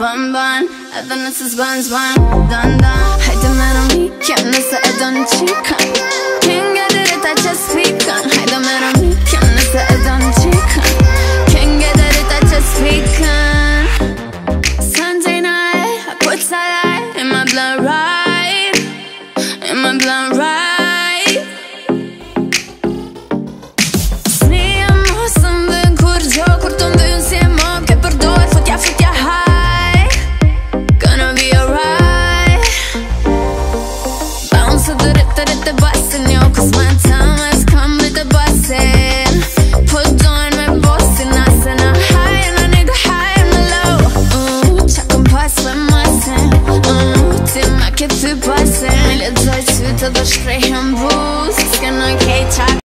Bonbon, это нас из Bonbon, Don. Haydi merami, kim nasıl edon çıkan? Kim gelir ita just speakan? Haydi merami, kim nasıl edon çıkan? Kim gelir ita just speakan? Sunday night, I put starlight in my blood right, in my blood right. Snijem osam den kurjo, kurtum dyn siemom, ke përdoj, futja high. The bustin', yo, cause my time has come with the bustin'. Put on my boss and I said I'm high and a nigga high and a low. Çakın paslamasın, Tim I get to bustin'. Лицо цвета до штрихом буст, скиной кейчак.